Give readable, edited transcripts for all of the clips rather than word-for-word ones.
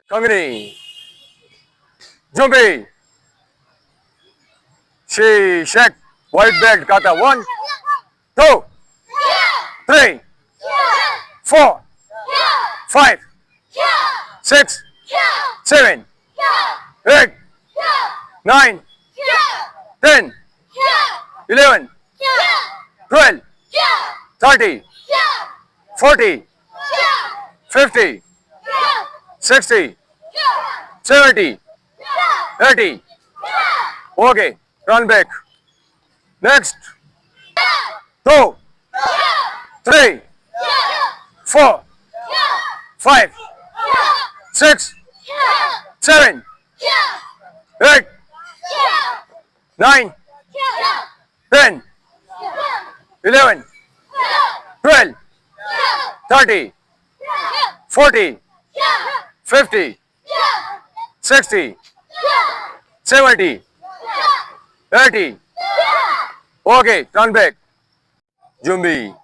Kangni. Jumpy. She shake. White belt kata. 1, 2, 3, 4, 5, 6, 7, 8, 9, 10, 11, 12, 30, 40, 50, 60, 70, 80. Okay, run back. Next. 2, 3, 4, 5, 6, 7, 8, 9, 10, 11, 12, 30, 40, 50, 60, 70, 80. Okay, turn back. Jumbi.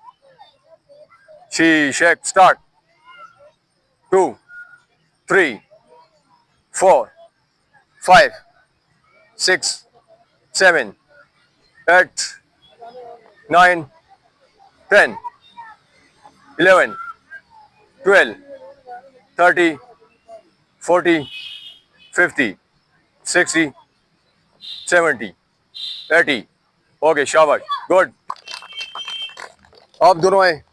She shake start. 2, 3, 4, 5, 6, 7, 8, 9, 10, 11, 12, 30, 40, 50, 60, 70, 80. Okay, शाबाश. Good. आप दोनों आए.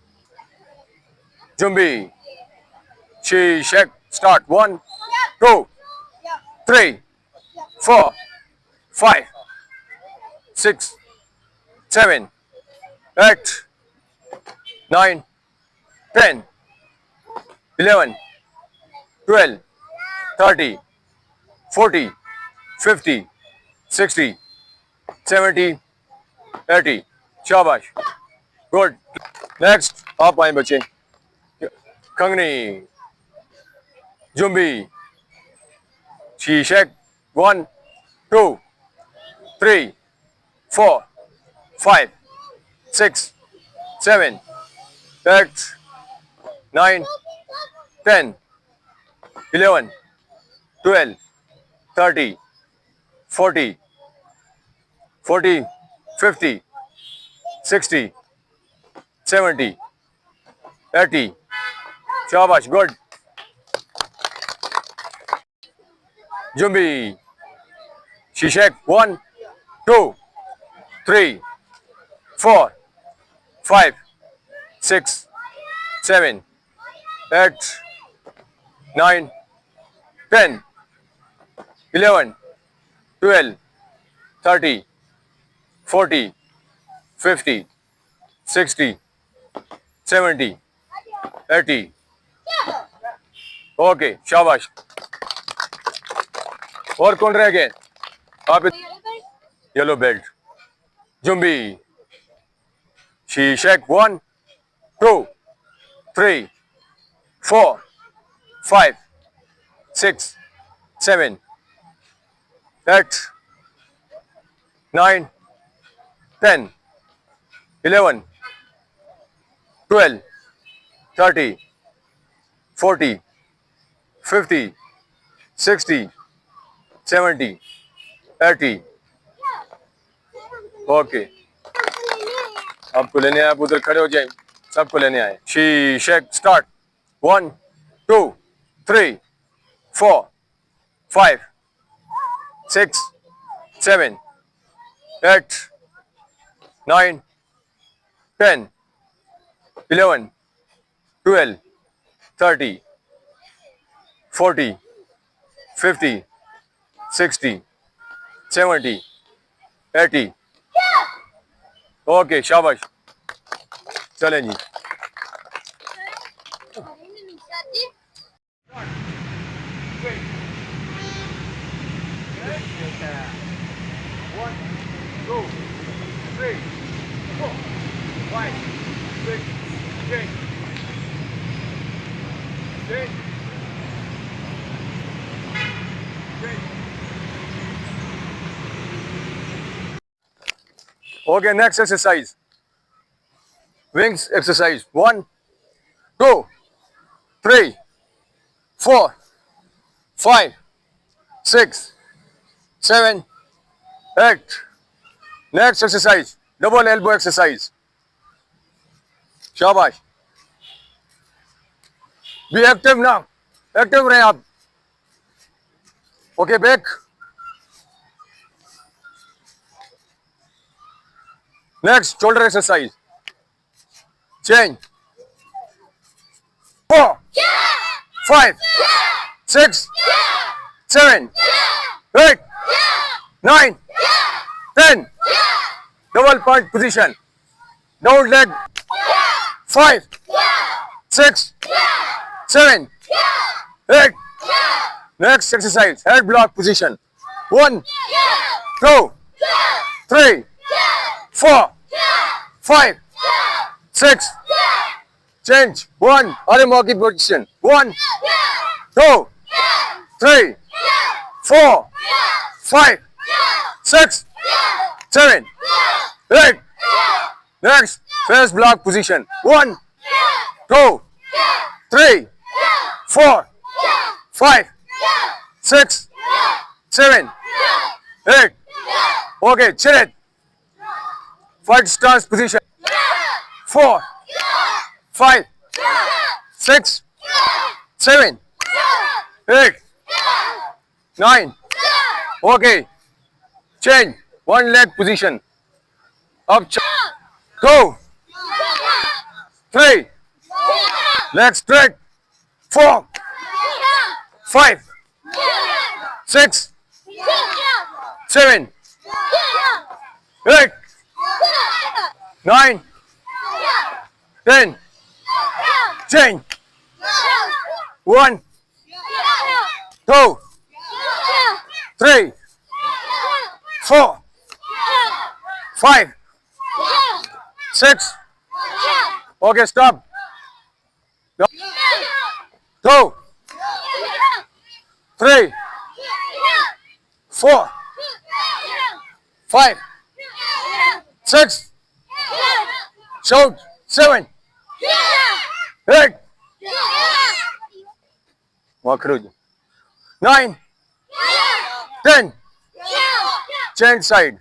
Jumbi. She shake start. 1, 2, 3, 4, 5, 6, 7, 8, 9, 10, 11, 12, 30, 40, 50, 60, 70, 80. शाबाश. Good. Next. आप आए बच्चे. Kangni. Jumbi. She shake. 1, 2, 3, 4, 5, 6, 7, 8, 9, 10, 11, 12, 30, 40, 40, 50, 60, 70, 80. Shabash, good. Jumbi. She shake. 1, 2, 3, 4, 5, 6, 7, 8, 9, 10, 11, 12, 30, 40, 50, 60, 70, 80. Okay, शाबाश. और कौन रह गए? आप yellow belt. Jumbi. She shake. 1, 2, 3, 4, 5, 6, 7, 8, 9, 10, 11, 12, 30, 40, 50, 60, 70, 80. Okay. आपको लेने आए. आप उधर खड़े हो जाए. सबको लेने आए. She shake start. 1, 2, 3, 4, 5, 6, 7, 8, 9, 10, 11, 12, 30, 40, 50, 60, 70, 80. ओके, शाबाश. चलें जी. One, two, three, 4, 5, 6, 7, 8, 10. Okay, next exercise. Wings exercise. 1, 2, 3, 4, 5, 6, 7, 8. Next exercise, double elbow exercise. शाबाश. Be active now. Active रहें आप. Okay, back. Next, shoulder exercise. Change. 4, 5, 6, 7, 8, 9, 10. Double punch position. Down leg. 5, 6, 7, 8. Next exercise, head block position. 1, 2, 3, 4, 5, 6. Change. 1, arm walking position. 1, 2, 3, 4, 5, 6, 7, 8. Next, face block position. 1, 2, 3, 4, 5, 6, 7, 8. Okay, chill it. Fight stance position. 4, 5, 6, 7, 8, 9. Okay, change. One leg position. Up. 2, 3. Leg straight. 4, 5, 6, 7, 8, 9, 10. Change. 1, 2, 3, 4, 5, 6. Okay, stop. 2, 3, 4, 5, 6. Shout. 7, 8. Walk through. 9, 10. Change side.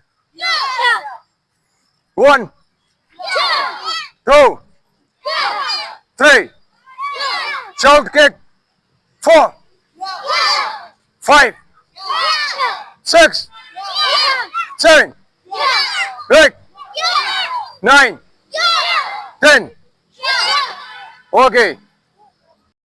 1, 2, 3. Shout kick. 4, 5, 6, 7, 8, 9, 10. Okay.